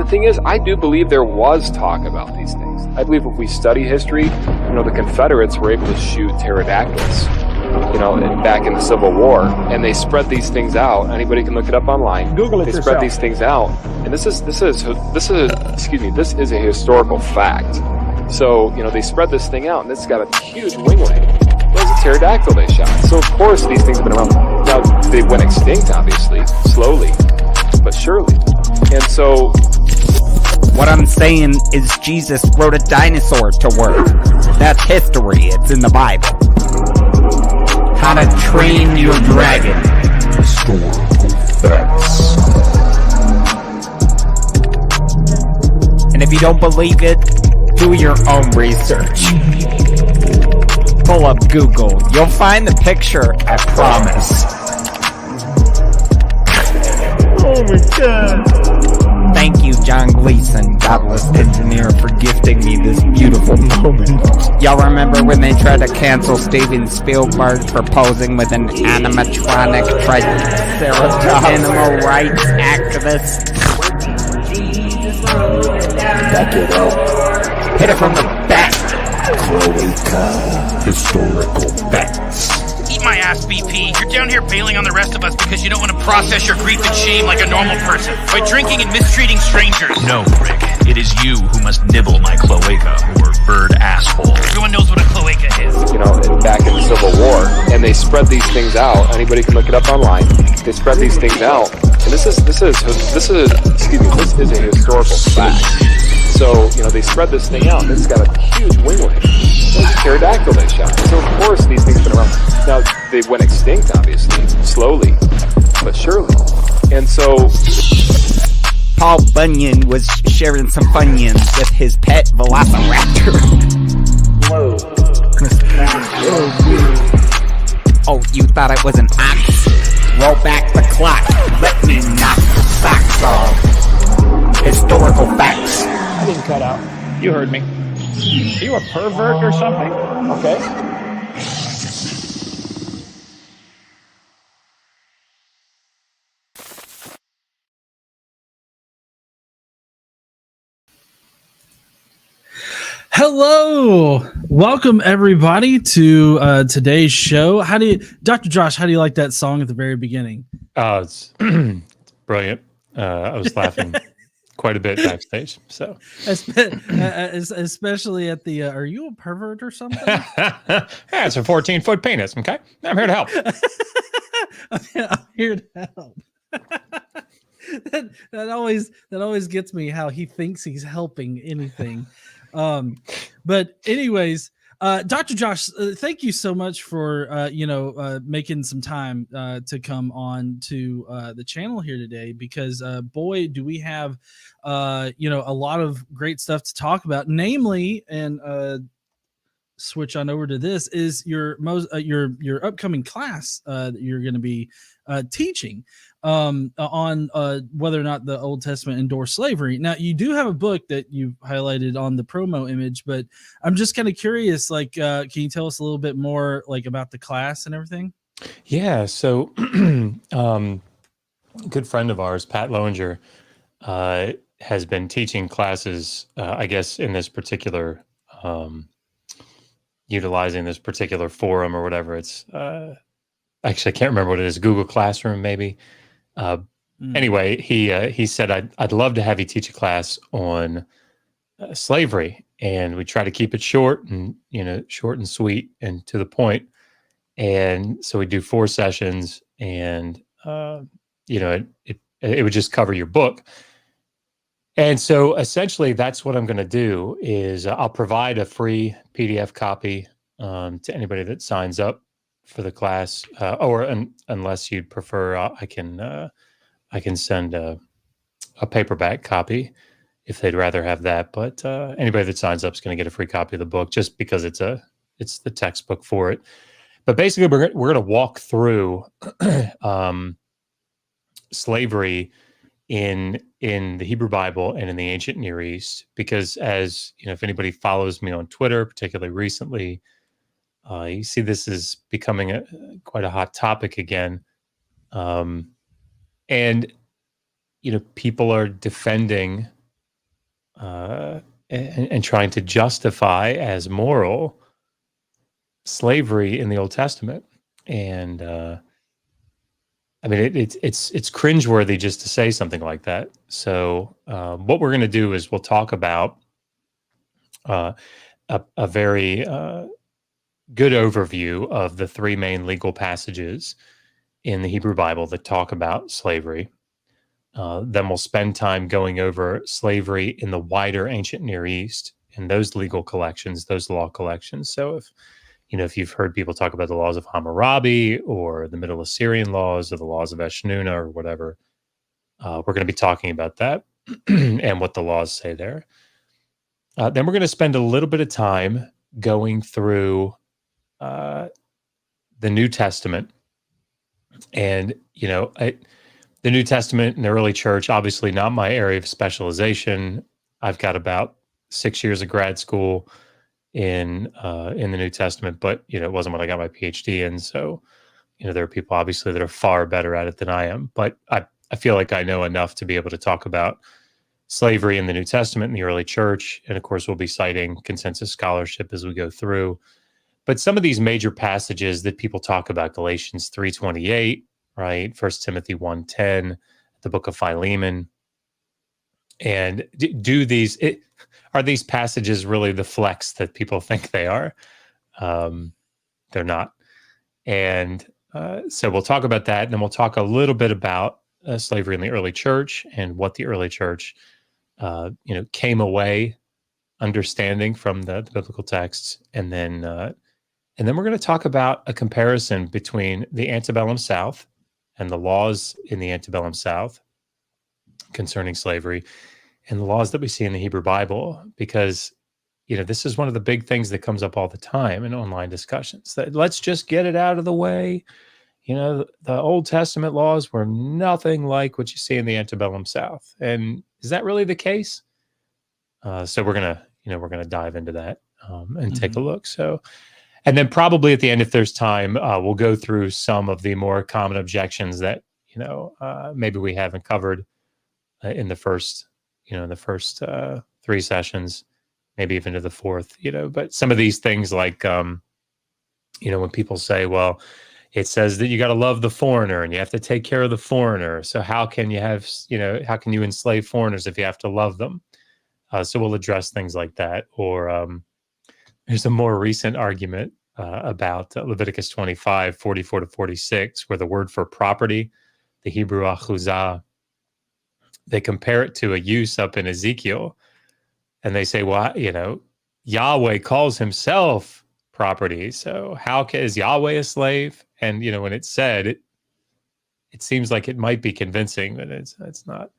thing is, I do believe there was talk about these things. I believe if we study history, the Confederates were able to shoot pterodactyls, back in the Civil War, and they spread these things out. Anybody can look it up online. Google it yourself. They spread these things out, and this is a historical fact. So, they spread this thing out, and it's got a huge winglet. It was a pterodactyl they shot. So, of course, these things have been around. Now, they went extinct, obviously, slowly, but surely. And so, what I'm saying is Jesus wrote a dinosaur to work. That's history. It's in the Bible. How to Train Your Dragon. Historical facts. And if you don't believe it, do your own research. Pull up Google. You'll find the picture, I promise. Oh my God. Thank you, John Gleason, Godless engineer, for gifting me this beautiful moment. Y'all remember when they tried to cancel Steven Spielberg for posing with an animatronic triceratops animal rights activist? Back it up. Hit it from the back. Historical facts. Eat my ass, BP. You're down here bailing on the rest of us because you don't want to process your grief and shame like a normal person by drinking and mistreating strangers. No, Rick. It is you who must nibble my cloaca, or bird asshole. Everyone knows what a cloaca is. Back in the Civil War, and they spread these things out. Anybody can look it up online. They spread these things out, and this is a historical fact. So, they spread this thing out, and it's got a huge winglet. It was a pterodactyl they shot. So, of course, these things have been around. Now, they went extinct, obviously, slowly, but surely. And so, Paul Bunyan was sharing some Funyuns with his pet velociraptor. Whoa. Oh, you thought it was an ox? Roll back the clock. Let me knock the socks off. Historical facts. I didn't cut out. You heard me. Are you a pervert or something? Okay. Hello, welcome everybody to today's show. Dr. Josh, how do you like that song at the very beginning? Oh, it's brilliant. I was laughing quite a bit backstage. So, especially at the, are you a pervert or something? Yeah, it's a 14-foot penis. Okay, I'm here to help. I'm here to help. that always gets me, how he thinks he's helping anything. But anyways, Dr. Josh, thank you so much for, making some time, to come on to, the channel here today, because, boy, do we have, a lot of great stuff to talk about, namely, and, switch on over to this, is your upcoming class, that you're going to be, teaching, on whether or not the Old Testament endorsed slavery. Now, you do have a book that you've highlighted on the promo image, but I'm just kind of curious, can you tell us a little bit more, about the class and everything? Yeah. So, a good friend of ours, Pat Lowinger, has been teaching classes, I guess, in this particular, utilizing this particular forum or whatever. It's, actually, I can't remember what it is. Google Classroom, maybe. Anyway, he said, I'd love to have you teach a class on slavery, and we try to keep it short and sweet and to the point. And so we do 4 sessions, and it would just cover your book. And so essentially, that's what I'm going to do. Is I'll provide a free PDF copy to anybody that signs up for the class, unless you'd prefer, I can send a paperback copy if they'd rather have that. But anybody that signs up is going to get a free copy of the book, just because it's the textbook for it. But basically, we're going to walk through slavery in the Hebrew Bible and in the ancient Near East, because, as you know, if anybody follows me on Twitter, particularly recently, you see this is becoming quite a hot topic again. And, people are defending and trying to justify as moral slavery in the Old Testament. And I mean, it's cringeworthy just to say something like that. So what we're going to do is we'll talk about a very good overview of the three main legal passages in the Hebrew Bible that talk about slavery. Then we'll spend time going over slavery in the wider ancient Near East and those legal collections, those law collections. So if you've heard people talk about the laws of Hammurabi or the Middle Assyrian laws or the laws of Eshnunna or whatever, we're going to be talking about that and what the laws say there. Then we're going to spend a little bit of time going through the New Testament. And, the New Testament and the early church, obviously not my area of specialization. I've got about 6 years of grad school in the New Testament, but it wasn't what I got my PhD in. So, there are people obviously that are far better at it than I am. But I feel like I know enough to be able to talk about slavery in the New Testament and the early church. And of course, we'll be citing consensus scholarship as we go through. But some of these major passages that people talk about, Galatians 3:28, right? 1 Timothy 1:10, the book of Philemon. And are these passages really the flex that people think they are? They're not. And so we'll talk about that. And then we'll talk a little bit about slavery in the early church and what the early church, came away understanding from the biblical texts. And then we're going to talk about a comparison between the antebellum South and the laws in the antebellum South concerning slavery and the laws that we see in the Hebrew Bible, because, this is one of the big things that comes up all the time in online discussions, that let's just get it out of the way. The Old Testament laws were nothing like what you see in the antebellum South. And is that really the case? So we're going to dive into that and take a look. So, and then probably at the end, if there's time, we'll go through some of the more common objections that, maybe we haven't covered in the first 3 sessions, maybe even to the fourth, but some of these things like, when people say, well, it says that you got to love the foreigner and you have to take care of the foreigner. So how can you how can you enslave foreigners if you have to love them? So we'll address things like that. Or there's a more recent argument about Leviticus 25, 44 to 46, where the word for property, the Hebrew achuzah, they compare it to a use up in Ezekiel. And they say, well, Yahweh calls himself property. So is Yahweh a slave? And, when it's said, it seems like it might be convincing that it's not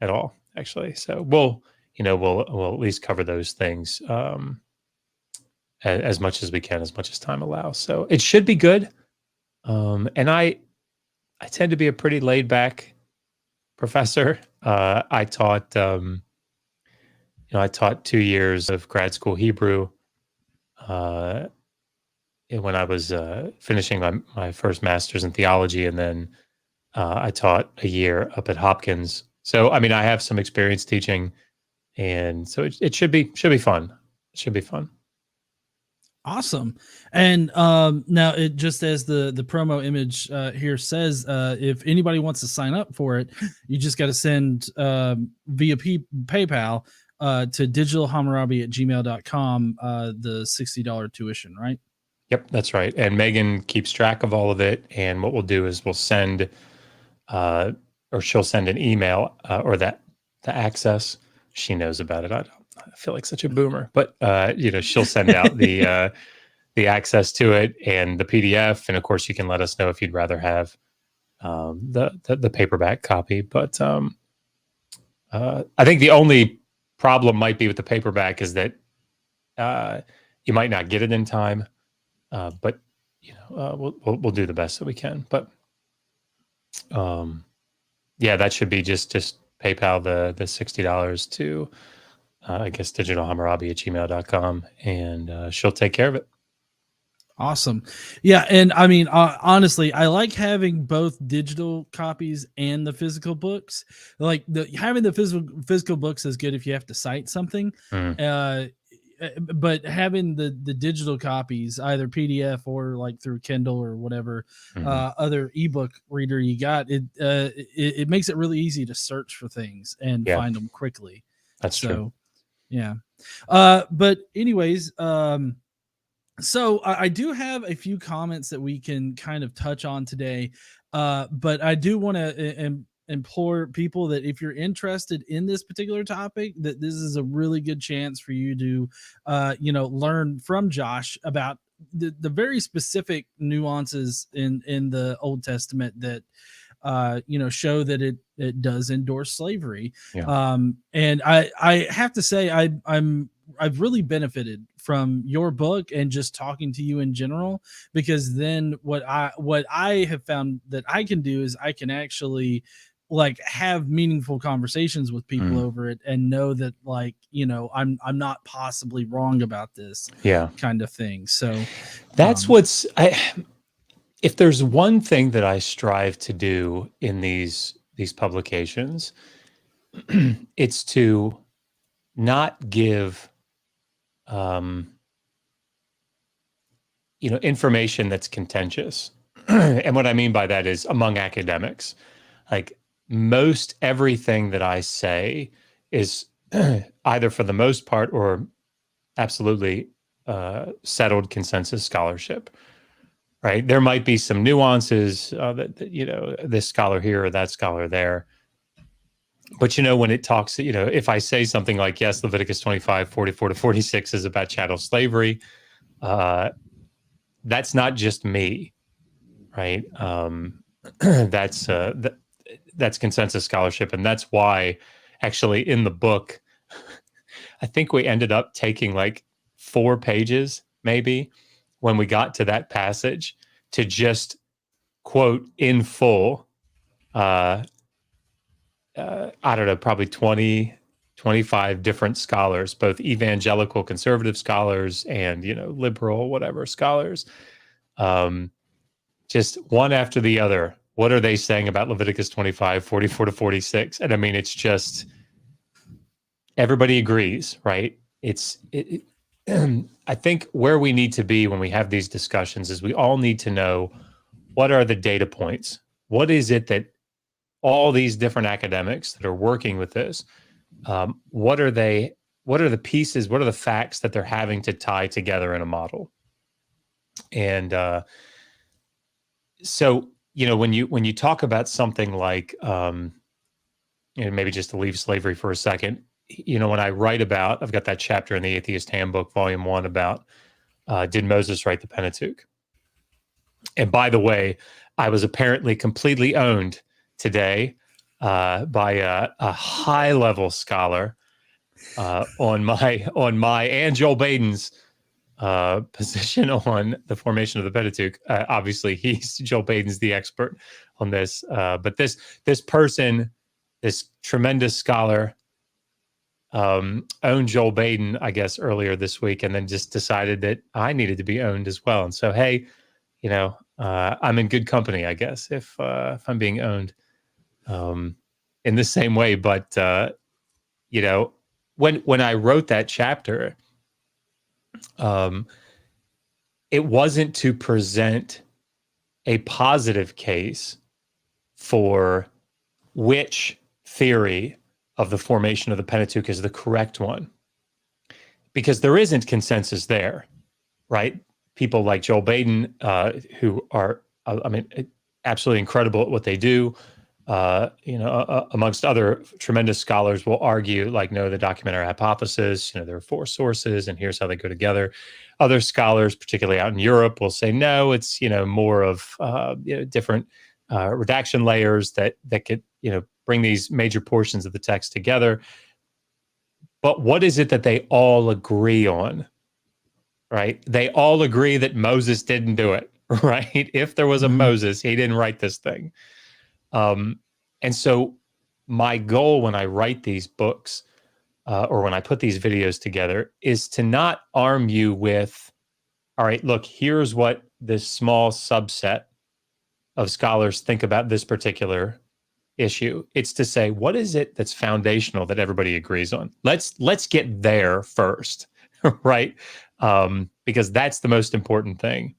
at all, actually. So we'll at least cover those things as much as we can, as much as time allows. So it should be good. And I tend to be a pretty laid back professor. I taught 2 years of grad school Hebrew when I was finishing my first master's in theology, and then I taught a year up at Hopkins. So, I mean, I have some experience teaching, and so it should be fun. It should be fun. Awesome. And now, it just as the promo image here says, if anybody wants to sign up for it, you just got to send via PayPal to digitalhammurabi@gmail.com the $60 tuition, right? Yep, that's right. And Megan keeps track of all of it. And what we'll do is we'll send, or she'll send an email or the access. She knows about it. I feel like such a boomer, but she'll send out the access to it and the PDF. And of course, you can let us know if you'd rather have the paperback copy. But I think the only problem might be with the paperback is that you might not get it in time. But we'll do the best that we can. But that should be just PayPal the $60 to I guess digitalhammurabi@gmail.com, and she'll take care of it. Awesome. Yeah. And I mean, honestly, I like having both digital copies and the physical books. Like having the physical books is good if you have to cite something. Mm. But having the digital copies, either PDF or like through Kindle or whatever other ebook reader you got, it makes it really easy to search for things and Yeah. find them quickly. That's true. Yeah. But anyways, so I do have a few comments that we can kind of touch on today, but I do want to implore people that if you're interested in this particular topic, that this is a really good chance for you to, learn from Josh about the very specific nuances in the Old Testament that show that it does endorse slavery. Yeah. And I have to say I've really benefited from your book and just talking to you in general, because then what I have found that I can do is I can actually like have meaningful conversations with people over it and know that like, I'm not possibly wrong about this kind of thing. So that's if there's one thing that I strive to do in these publications, it's to not give information that's contentious. And what I mean by that is among academics, like most everything that I say is either for the most part or absolutely settled consensus scholarship, right? There might be some nuances that this scholar here or that scholar there. But, when it talks, if I say something like, yes, Leviticus 25, 44 to 46 is about chattel slavery, that's not just me, right? That's consensus scholarship. And that's why actually in the book, I think we ended up taking like 4 pages, maybe, when we got to that passage to just quote in full, I don't know, probably 20, 25 different scholars, both evangelical conservative scholars and, liberal, whatever scholars, just one after the other. What are they saying about Leviticus 25, 44 to 46? And I mean, it's just, everybody agrees, right? I think where we need to be when we have these discussions is we all need to know, what are the data points? What is it that all these different academics that are working with this, what are the pieces, what are the facts that they're having to tie together in a model? And so, when you talk about something like, maybe just to leave slavery for a second, when I write about, I've got that chapter in the Atheist Handbook, Volume 1, about did Moses write the Pentateuch? And by the way, I was apparently completely owned today by a high-level scholar on my and Joel Baden's position on the formation of the Pentateuch. Obviously, Joel Baden's the expert on this, but this person, this tremendous scholar, owned Joel Baden, I guess, earlier this week, and then just decided that I needed to be owned as well. And so, hey, I'm in good company, I guess, if I'm being owned in the same way. But when I wrote that chapter, it wasn't to present a positive case for which theory of the formation of the Pentateuch is the correct one, because there isn't consensus there, right? People like Joel Baden, who are, absolutely incredible at what they do, amongst other tremendous scholars, will argue like, no, the documentary hypothesis, there are 4 sources and here's how they go together. Other scholars, particularly out in Europe, will say, no, it's, more of, different redaction layers that could, bring these major portions of the text together. But what is it that they all agree on, right? They all agree that Moses didn't do it, right? If there was a Moses, he didn't write this thing. And so my goal when I write these books, or when I put these videos together, is to not arm you with all right, look, here's what this small subset of scholars think about this particular issue. It's to say, what is it that's foundational that everybody agrees on? Let's get there first, right? Because that's the most important thing.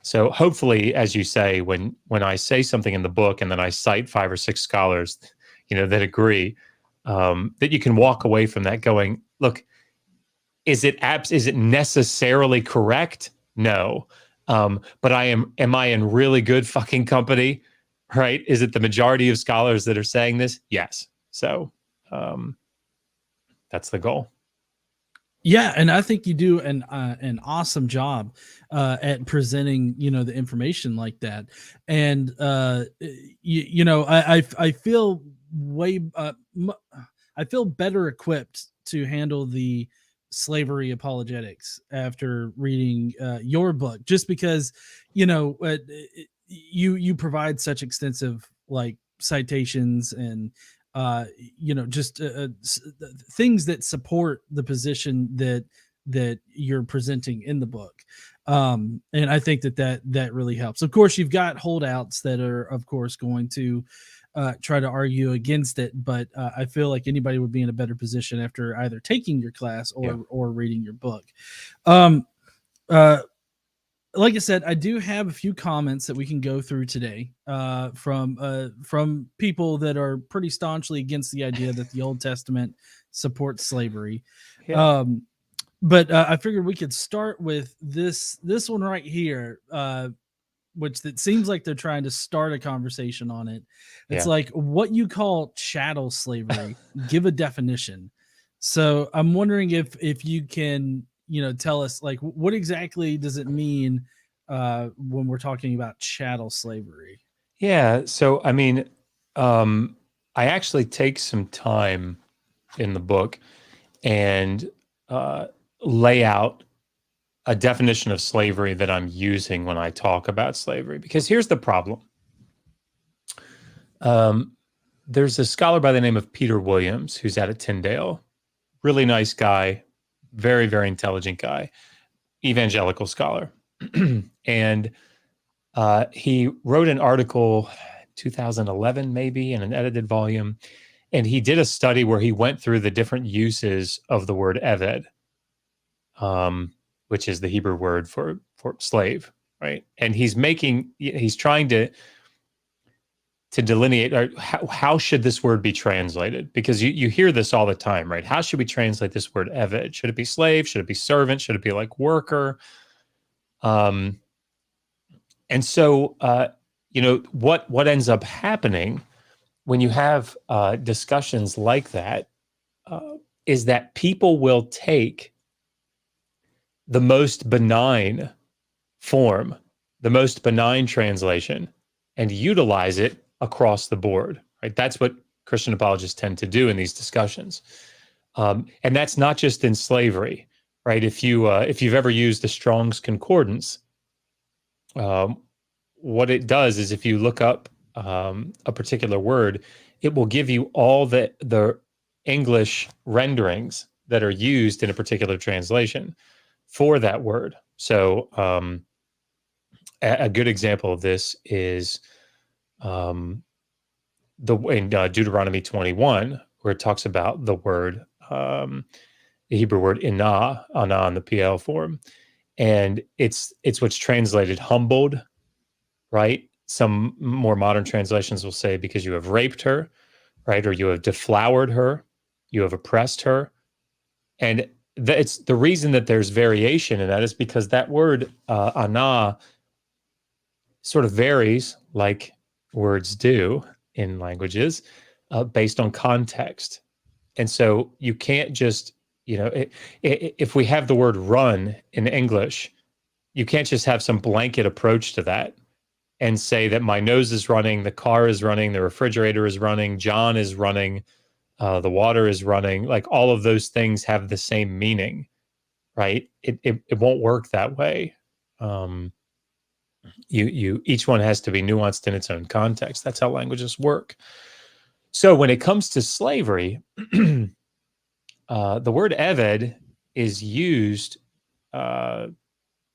So hopefully, as you say, when I say something in the book and then I cite 5 or 6 scholars, that agree, that you can walk away from that going, look, is it necessarily correct? No. But am I in really good fucking company? Right? Is it the majority of scholars that are saying this? Yes. So that's the goal. Yeah, and I think you do an awesome job at presenting, the information like that. And I feel I feel better equipped to handle the slavery apologetics after reading your book, just because you provide such extensive citations and just things that support the position that you're presenting in the book. And I think that really helps. Of course, you've got holdouts that are, of course, going to try to argue against it, but I feel like anybody would be in a better position after either taking your class or reading your book. Like I said, I do have a few comments that we can go through today from people that are pretty staunchly against the idea that the Old Testament supports slavery. Yeah. But I figured we could start with this one right here, which it seems like they're trying to start a conversation on it. It's like, what you call chattel slavery, give a definition. So I'm wondering if you can tell us what exactly does it mean when we're talking about chattel slavery? Yeah. So, I mean, I actually take some time in the book and lay out a definition of slavery that I'm using when I talk about slavery, because here's the problem. There's a scholar by the name of Peter Williams who's out at Tyndale. Really nice guy, very, very intelligent guy, evangelical scholar. And he wrote an article 2011 maybe in an edited volume, and he did a study where he went through the different uses of the word eved, which is the Hebrew word for slave, right? And he's trying to delineate, how should this word be translated? Because you hear this all the time, right? How should we translate this word eved? Should it be slave? Should it be servant? Should it be like worker? And so, what ends up happening when you have discussions like that is that people will take the most benign form, the most benign translation, and utilize it across the board, right? That's what Christian apologists tend to do in these discussions. And that's not just in slavery, right? If you've ever used the Strong's Concordance, what it does is if you look up a particular word, it will give you all the English renderings that are used in a particular translation for that word. So a good example of this is in Deuteronomy 21, where it talks about the word, the Hebrew word anah in the PL form. And it's what's translated humbled, right? Some more modern translations will say because you have raped her, right? Or you have deflowered her, you have oppressed her. And it's the reason that there's variation in that is because that word anah sort of varies, like words do in languages, based on context. And so you can't just, if we have the word run in English, you can't just have some blanket approach to that and say that my nose is running, the car is running, the refrigerator is running, John is running, the water is running. Like all of those things have the same meaning, right? It won't work that way. Each one has to be nuanced in its own context. That's how languages work. So when it comes to slavery, the word eved is used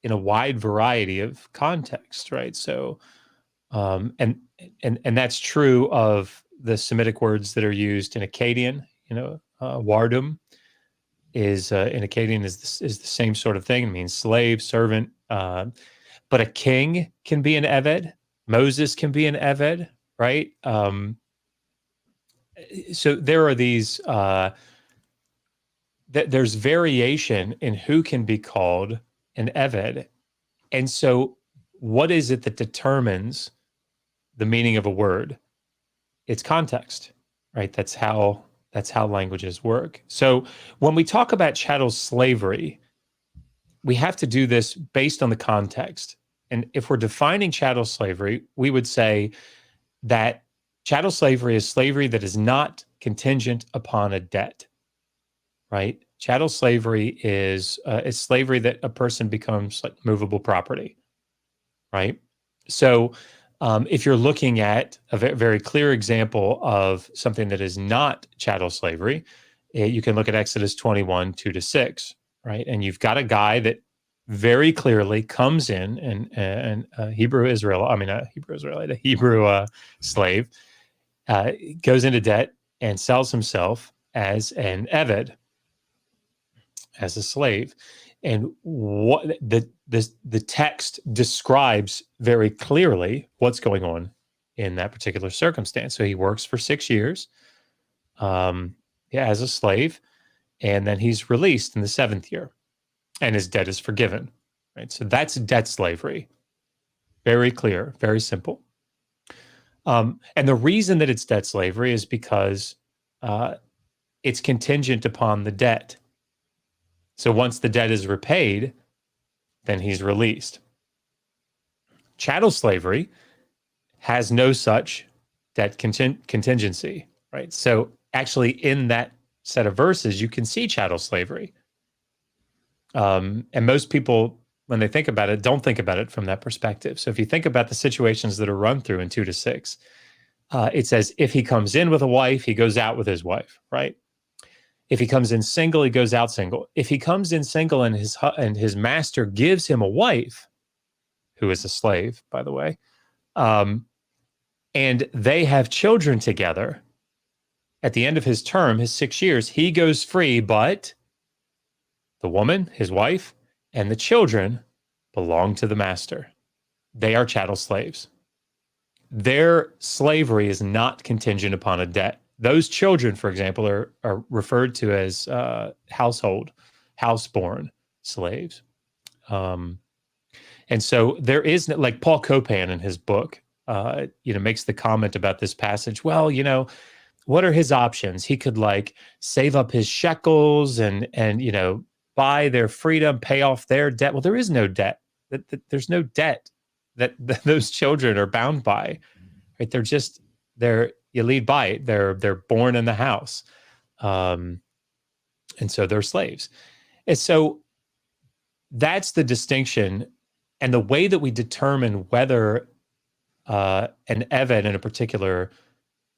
in a wide variety of contexts, right? So, and that's true of the Semitic words that are used in Akkadian. Wardum is in Akkadian is the same sort of thing. It means slave, servant. But a king can be an eved. Moses can be an eved, right? So there are these. There's variation in who can be called an eved, and so what is it that determines the meaning of a word? It's context, right? That's how languages work. So when we talk about chattel slavery, we have to do this based on the context. And if we're defining chattel slavery, we would say that chattel slavery is slavery that is not contingent upon a debt, right? Chattel slavery is slavery that a person becomes like movable property, right? So if you're looking at a very clear example of something that is not chattel slavery, you can look at Exodus 21, 2-6, right? And you've got a guy that very clearly comes in and a Hebrew slave goes into debt and sells himself as an eved, as a slave. And what the text describes very clearly what's going on in that particular circumstance. So he works for 6 years as a slave, and then he's released in the 7th year, and his debt is forgiven. Right. So that's debt slavery. Very clear, very simple. And the reason that it's debt slavery is because it's contingent upon the debt. So once the debt is repaid, then he's released. Chattel slavery has no such debt contingency, right? So actually in that set of verses, you can see chattel slavery. And most people, when they think about it, don't think about it from that perspective. So if you think about the situations that are run through in 2-6, it says if he comes in with a wife, he goes out with his wife, right? If he comes in single, he goes out single. If he comes in single and his master gives him a wife, who is a slave, by the way, and they have children together, at the end of his term, his 6 years, he goes free, but the woman, his wife, and the children belong to the master. They are chattel slaves. Their slavery is not contingent upon a debt. Those children, for example, are referred to as houseborn slaves. And so there is, like Paul Copan in his book, makes the comment about this passage. Well, what are his options? He could like save up his shekels and buy their freedom, pay off their debt. Well, there is no debt. There's no debt that those children are bound by. Right? You lead by it. They're born in the house, and so they're slaves. And so that's the distinction, and the way that we determine whether an eved in a particular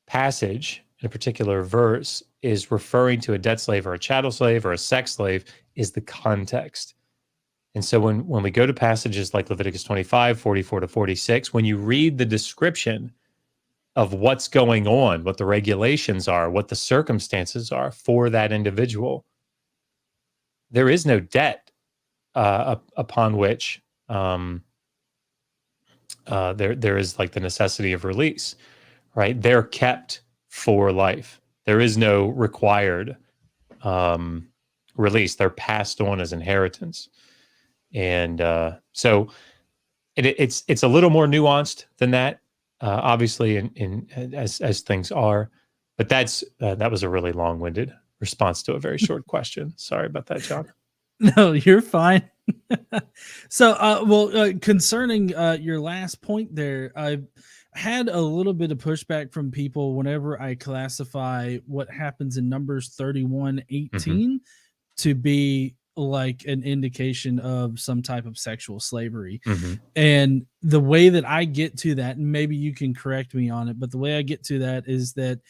passage, in a particular verse, is referring to a debt slave or a chattel slave or a sex slave is the context. And so when we go to passages like Leviticus 25, 44-46, when you read the description of what's going on, what the regulations are, what the circumstances are for that individual, there is no debt upon which there is like the necessity of release, right? They're kept for life. There is no required release. They're passed on as inheritance. And so it's a little more nuanced than that, obviously, as things are. But that was a really long-winded response to a very short question. Sorry about that, John. No, you're fine. So, concerning your last point there, I've had a little bit of pushback from people whenever I classify what happens in Numbers 31:18 to be like an indication of some type of sexual slavery. And the way that I get to that, and maybe you can correct me on it, but the way I get to that is that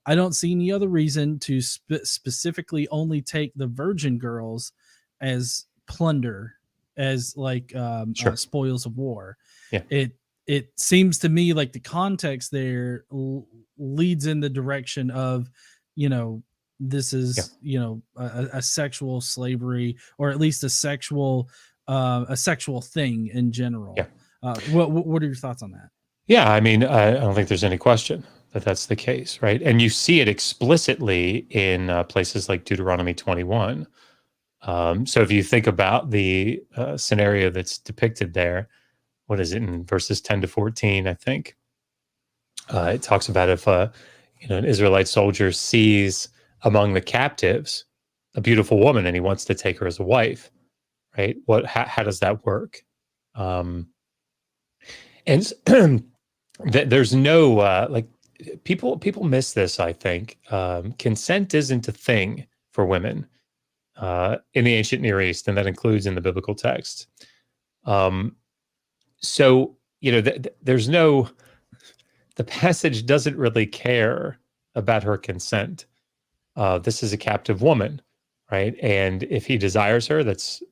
I don't see any other reason to specifically only take the virgin girls as plunder as like Sure. spoils of war. Yeah. It seems to me like the context there leads in the direction of, this is a sexual slavery, or at least a sexual thing in general. Yeah. What are your thoughts on that? Yeah, I mean, I don't think there's any question that that's the case, right? And you see it explicitly in places like Deuteronomy 21. So if you think about the scenario that's depicted there, what is it in verses 10 to 14, I think? It talks about if an Israelite soldier sees among the captives a beautiful woman and he wants to take her as a wife, right? How does that work? And there's no like people miss this, I think. Consent isn't a thing for women in the ancient Near East, and that includes in the biblical text. So there's no, the passage doesn't really care about her consent. This is a captive woman, right? And if he desires her, this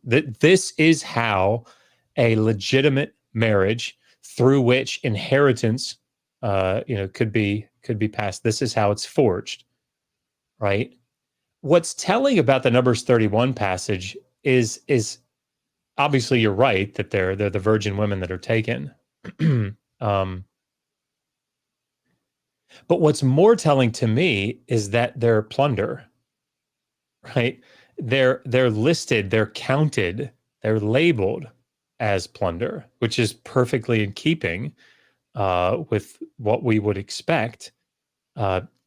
is how a legitimate marriage through which inheritance, could be passed. This is how it's forged, right? What's telling about the Numbers 31 passage is obviously you're right that they're the virgin women that are taken. But what's more telling to me is that they're plunder, right? They're listed, they're counted, they're labeled as plunder, which is perfectly in keeping with what we would expect,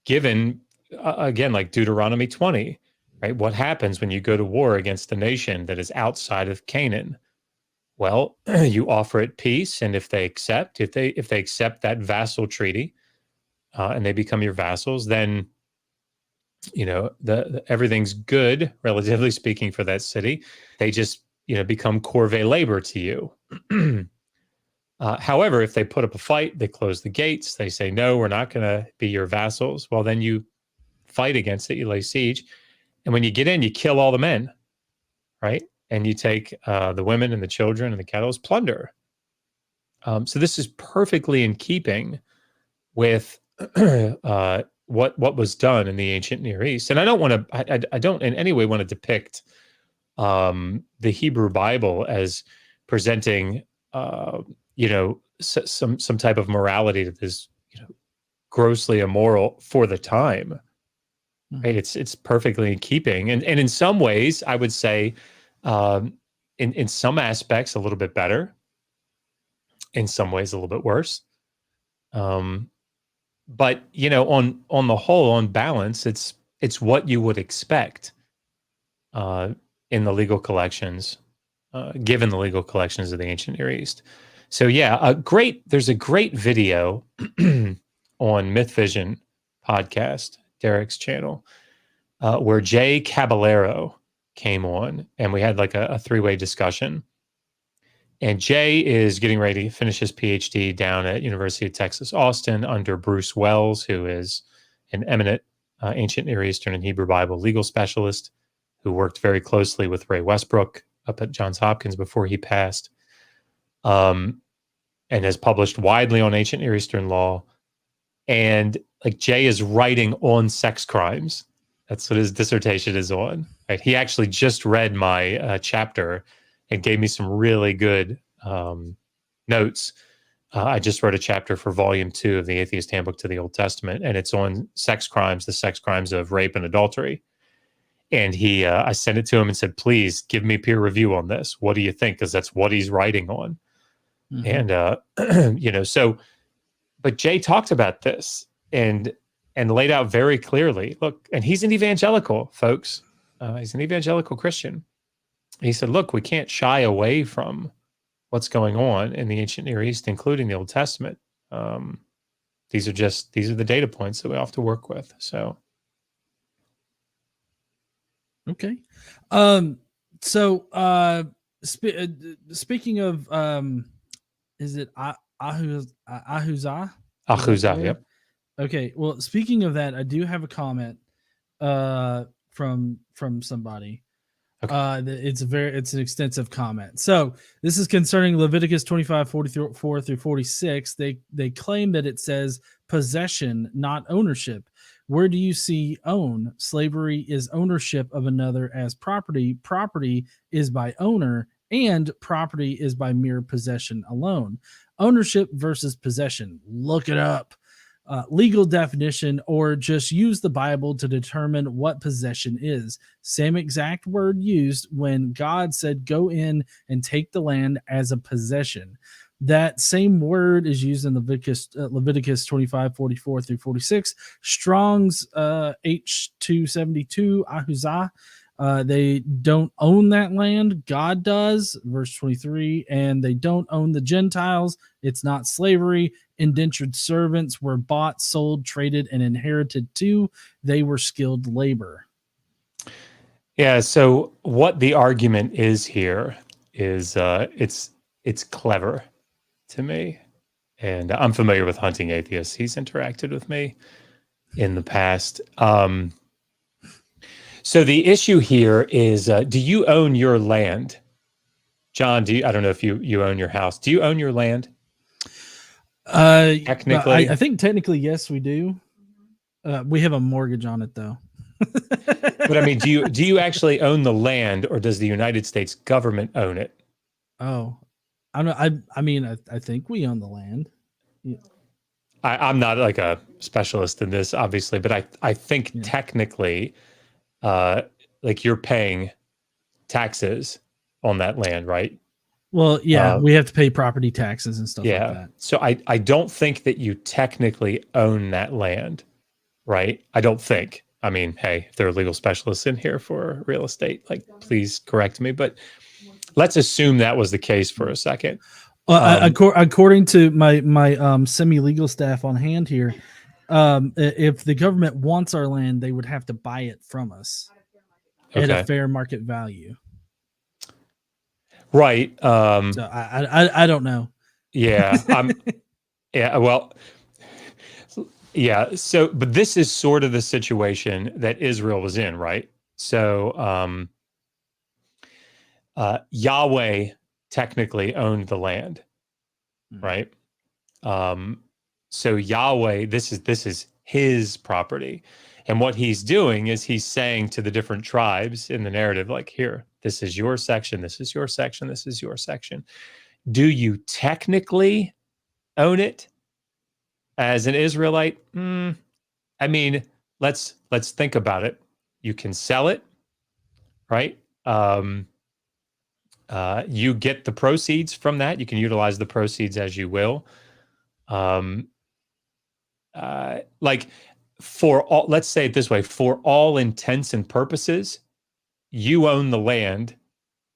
given, again, like Deuteronomy 20, right? What happens when you go to war against a nation that is outside of Canaan? Well, you offer it peace, and if they accept that vassal treaty, and they become your vassals, then everything's good, relatively speaking, for that city. They just become corvée labor to you. However, if they put up a fight, they close the gates, they say, no, we're not going to be your vassals. Well, then you fight against it, you lay siege. And when you get in, you kill all the men, right? And you take the women and the children and the cattle as plunder. So this is perfectly in keeping with what was done in the ancient Near East. And I don't in any way want to depict the Hebrew Bible as presenting some type of morality that is grossly immoral for the time. Right? It's perfectly in keeping, and in some ways, I would say, in some aspects, a little bit better. In some ways, a little bit worse. But on the whole, on balance, it's what you would expect in the legal collections, given the legal collections of the ancient Near East. So yeah, there's a great video on Myth Vision podcast, Derek's channel, where Jay Caballero came on, and we had like a three-way discussion. And Jay is getting ready to finish his PhD down at University of Texas, Austin, under Bruce Wells, who is an eminent ancient Near Eastern and Hebrew Bible legal specialist who worked very closely with Ray Westbrook up at Johns Hopkins before he passed, and has published widely on ancient Near Eastern law. And like Jay is writing on sex crimes. That's what his dissertation is on. Right? He actually just read my chapter and gave me some really good notes. I just wrote a chapter for volume 2 of the Atheist Handbook to the Old Testament, and it's on sex crimes, the sex crimes of rape and adultery. And I sent it to him and said, please give me peer review on this. What do you think? Because that's what he's writing on. Mm-hmm. And, but Jay talked about this and laid out very clearly, look, and he's an evangelical, folks. He's an evangelical Christian. He said, look, we can't shy away from what's going on in the ancient Near East, including the Old Testament. These are the data points that we have to work with. So. Okay. Speaking of, is it Ahuzah? Ahuzah, yep. Okay. Well, speaking of that, I do have a comment from somebody. It's an extensive comment. So this is concerning Leviticus 25:44 through 46. They claim that it says possession, not ownership. Where do you see own? Slavery is ownership of another as property. Property is by owner, and property is by mere possession alone. Ownership versus possession. Look it up. Legal definition, or just use the Bible to determine what possession is. Same exact word used when God said, "Go in and take the land as a possession." That same word is used in Leviticus 25:44 through 46. Strong's H272, ahuzah. They don't own that land. God does, verse 23, and they don't own the Gentiles. It's not slavery. Indentured servants were bought, sold, traded, and inherited too. They were skilled labor. Yeah. So what the argument is here is it's clever to me, and I'm familiar with Hunting Atheists. He's interacted with me in the past. So the issue here is, do you own your land? John, I don't know if you own your house. Do you own your land? Technically? I think technically, yes, we do. We have a mortgage on it, though. But I mean, do you actually own the land, or does the United States government own it? Oh, I think we own the land. Yeah. I'm not like a specialist in this, obviously, but I think technically, like you're paying taxes on that land, right? Well, yeah, we have to pay property taxes and stuff like that. So I don't think that you technically own that land, right? I don't think. I mean, hey, if there are legal specialists in here for real estate, like, please correct me. But let's assume that was the case for a second. According to my semi-legal staff on hand here, if the government wants our land, they would have to buy it from us at a fair market value. Right. So I don't know. Yeah. Well, yeah. So, but this is sort of the situation that Israel was in, right? So, Yahweh technically owned the land, right? So Yahweh, this is his property. And what he's doing is he's saying to the different tribes in the narrative, like, here, this is your section, this is your section, this is your section. Do you technically own it as an Israelite? I mean, let's think about it. You can sell it, right? You get the proceeds from that. You can utilize the proceeds as you will. Like, for all, let's say it this way, for all intents and purposes, you own the land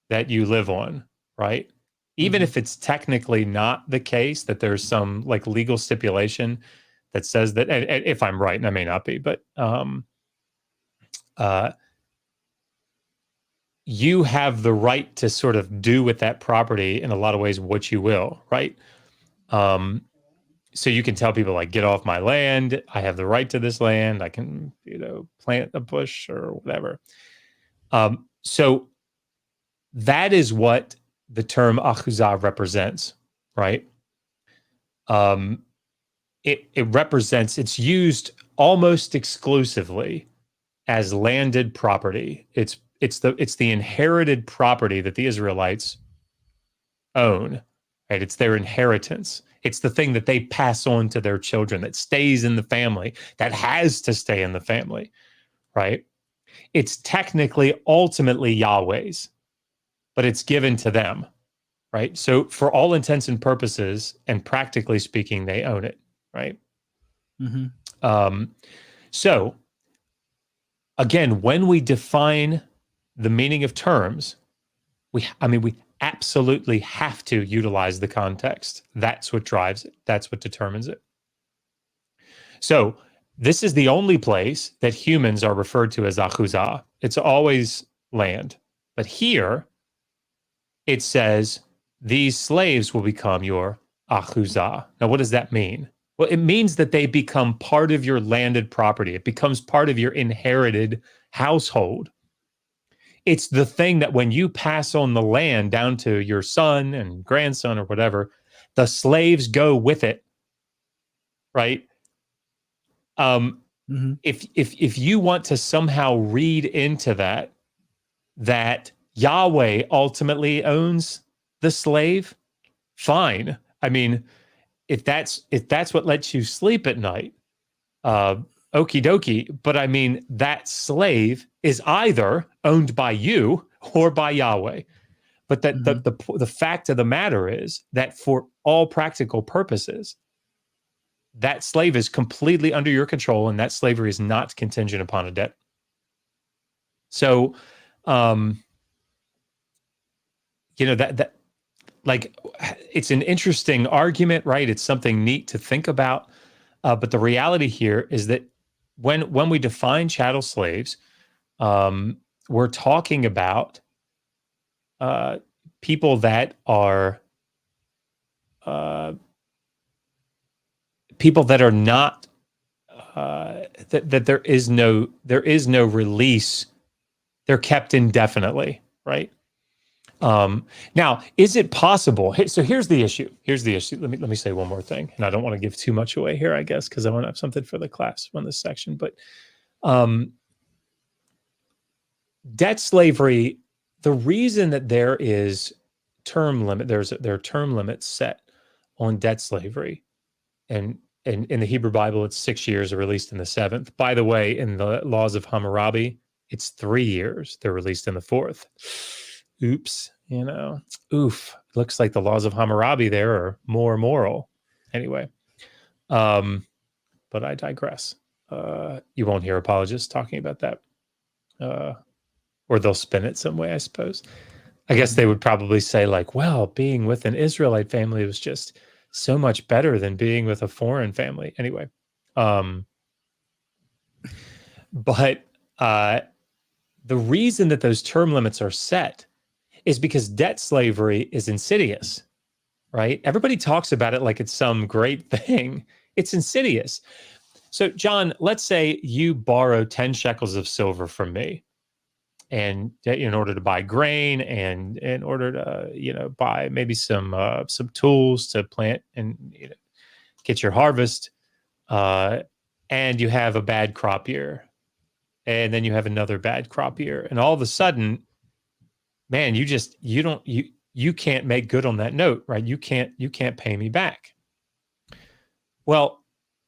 that you live on, right? Even if it's technically not the case, that there's some like legal stipulation that says that, and if I'm right, and I may not be, but you have the right to sort of do with that property in a lot of ways what you will, right? So you can tell people, like, get off my land. I have the right to this land. I can, plant a bush or whatever. So that is what the term achuzah represents, right? It represents, it's used almost exclusively as landed property. It's the inherited property that the Israelites own, right? It's their inheritance. It's the thing that they pass on to their children, that stays in the family, that has to stay in the family, right? It's technically, ultimately Yahweh's, but it's given to them, right? So for all intents and purposes, and practically speaking, they own it, right? So again, when we define the meaning of terms, we absolutely have to utilize the context. That's what drives it. That's what determines it. So this is the only place that humans are referred to as achuzah. It's always land. But here, it says, these slaves will become your achuzah. Now, what does that mean? Well, it means that they become part of your landed property. It becomes part of your inherited household. It's the thing that when you pass on the land down to your son and grandson or whatever, the slaves go with it, right? If you want to somehow read into that Yahweh ultimately owns the slave, fine. I mean, if that's what lets you sleep at night, okie dokie. But I mean, that slave is either owned by you or by Yahweh. But that the fact of the matter is that for all practical purposes, that slave is completely under your control, and that slavery is not contingent upon a debt. So, that like, it's an interesting argument, right? It's something neat to think about. But the reality here is that when we define chattel slaves, we're talking about people that are not that there is no release. They're kept indefinitely, right? Now, is it possible? So here's the issue. Let me say one more thing, and I don't want to give too much away here, I guess, because I want to have something for the class on this section. But debt slavery, the reason that there is term limit, there are term limits set on debt slavery, and in the Hebrew Bible, it's 6 years, are released in the 7th. By the way, in the laws of Hammurabi, it's 3 years. They're released in the 4th. Oops, oof. Looks like the laws of Hammurabi there are more moral. Anyway, but I digress. You won't hear apologists talking about that. Or they'll spin it some way, I suppose. I guess they would probably say, like, well, being with an Israelite family was just so much better than being with a foreign family. Anyway, but the reason that those term limits are set is because debt slavery is insidious, right? Everybody talks about it like it's some great thing. It's insidious. So, John, let's say you borrow 10 shekels of silver from me, and in order to buy grain, and in order to, buy maybe some tools to plant and get your harvest, and you have a bad crop year, and then you have another bad crop year, and all of a sudden, man, you can't make good on that note, right? You can't pay me back. Well,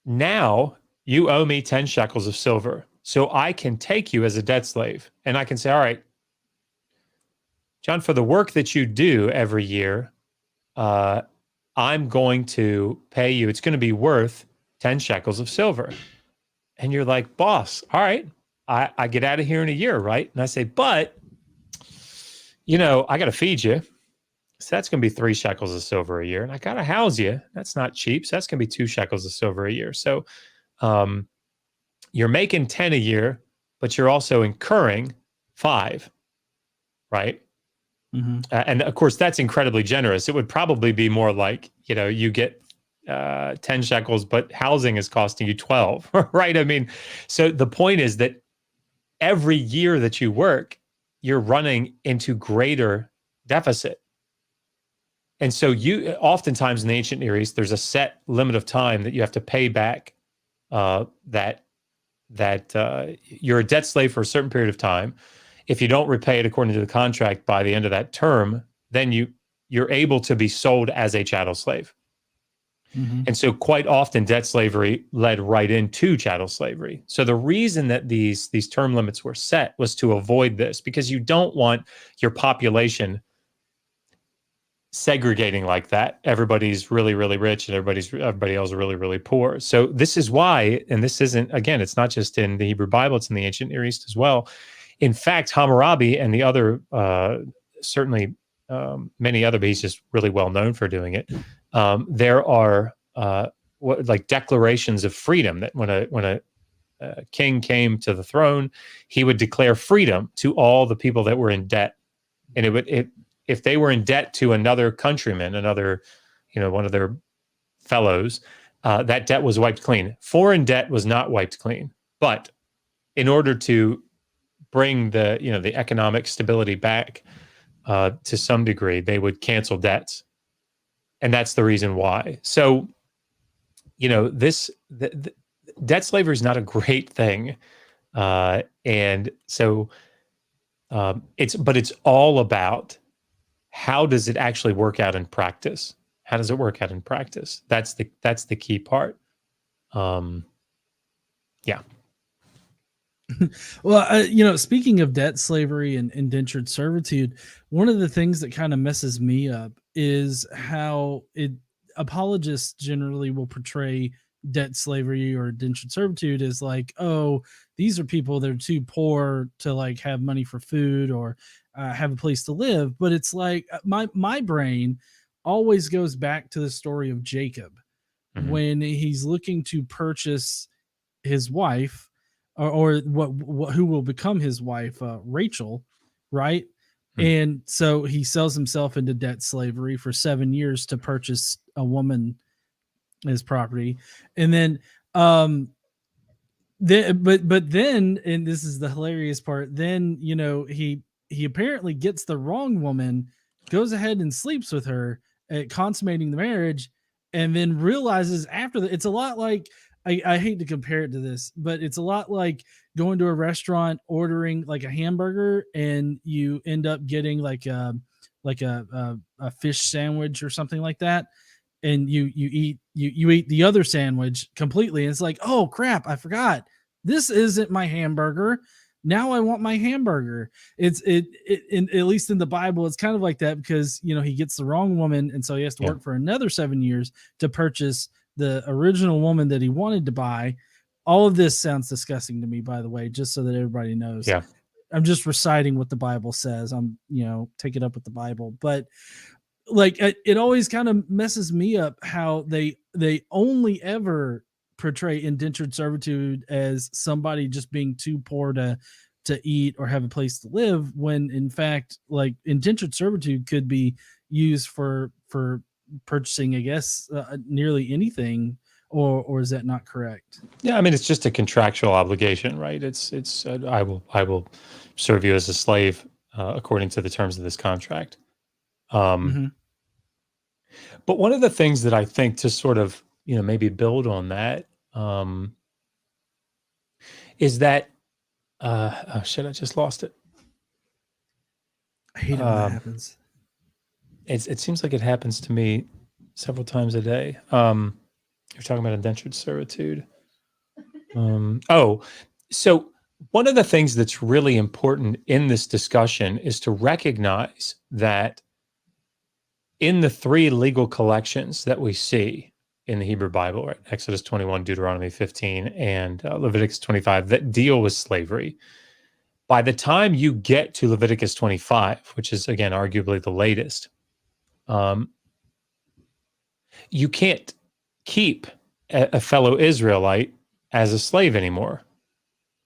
now you owe me 10 shekels of silver. So I can take you as a debt slave, and I can say, all right, John, for the work that you do every year, I'm going to pay you. It's going to be worth 10 shekels of silver. And you're like, boss, all right, I get out of here in a year, right? And I say, but, I got to feed you. So that's going to be 3 shekels of silver a year. And I got to house you. That's not cheap. So that's going to be 2 shekels of silver a year. So you're making 10 a year, but you're also incurring 5, right? Mm-hmm. And of course, that's incredibly generous. It would probably be more like, you get 10 shekels, but housing is costing you 12, right? I mean, so the point is that every year that you work, you're running into greater deficit. And so oftentimes in the ancient Near East, there's a set limit of time that you have to pay back that you're a debt slave for a certain period of time. If you don't repay it according to the contract by the end of that term, then you're able to be sold as a chattel slave. Mm-hmm. And so quite often debt slavery led right into chattel slavery. So the reason that these term limits were set was to avoid this, because you don't want your population segregating like that. Everybody's really, really rich and everybody else is really, really poor. So this is why, and this isn't, again, it's not just in the Hebrew Bible, it's in the ancient Near East as well. In fact, Hammurabi and the other, certainly many other, but he's just really well known for doing it. There are like declarations of freedom, that when a king came to the throne, he would declare freedom to all the people that were in debt. And if they were in debt to another countryman, one of their fellows, that debt was wiped clean. Foreign debt was not wiped clean. But in order to bring the the economic stability back to some degree, they would cancel debts, and that's the reason why. So, the debt slavery is not a great thing, and so it's all about how does it actually work out in practice. How does it work out in practice? That's the key part. Yeah. Well, speaking of debt slavery and indentured servitude, one of the things that kind of messes me up is how apologists generally will portray debt slavery or indentured servitude as like, oh, these are people that are too poor to like have money for food or have a place to live. But it's like my brain always goes back to the story of Jacob when he's looking to purchase his wife or what who will become his wife, Rachel, right? And so he sells himself into debt slavery for 7 years to purchase a woman as property. And then but then, and this is the hilarious part, then he apparently gets the wrong woman, goes ahead and sleeps with her at consummating the marriage, and then realizes after that. It's a lot like, I hate to compare it to this, but it's a lot like going to a restaurant, ordering like a hamburger, and you end up getting like a fish sandwich or something like that, and you eat the other sandwich completely, and it's like, oh crap, I forgot, this isn't my hamburger. Now I want my hamburger. At least in the Bible, it's kind of like that, because he gets the wrong woman, and so he has to work for another 7 years to purchase the original woman that he wanted to buy. All of this sounds disgusting to me, by the way, just so that everybody knows. Yeah. I'm just reciting what the Bible says. I'm, take it up with the Bible. But like, it always kind of messes me up how they only ever portray indentured servitude as somebody just being too poor to eat or have a place to live, when in fact, like, indentured servitude could be used for purchasing, I guess, nearly anything, or is that not correct? Yeah, I mean, it's just a contractual obligation, right? It's I will serve you as a slave according to the terms of this contract. But one of the things that I think, to sort of maybe build on that, is that oh shit, I just lost it. I hate it when that happens. It seems like it happens to me several times a day. You're talking about indentured servitude. So one of the things that's really important in this discussion is to recognize that in the three legal collections that we see in the Hebrew Bible, right, Exodus 21, Deuteronomy 15, and Leviticus 25, that deal with slavery, by the time you get to Leviticus 25, which is, again, arguably the latest, you can't keep a fellow Israelite as a slave anymore.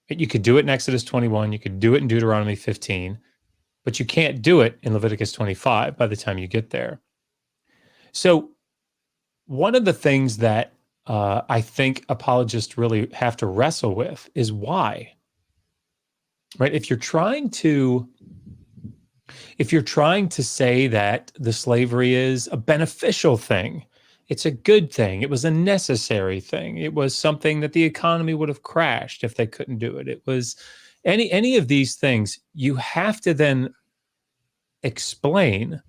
You could do it in Exodus 21, you could do it in Deuteronomy 15, but you can't do it in Leviticus 25 by the time you get there. So one of the things that I think apologists really have to wrestle with is why, right? If you're trying to say that the slavery is a beneficial thing, it's a good thing, it was a necessary thing, it was something that the economy would have crashed if they couldn't do it, it was any of these things, you have to then explain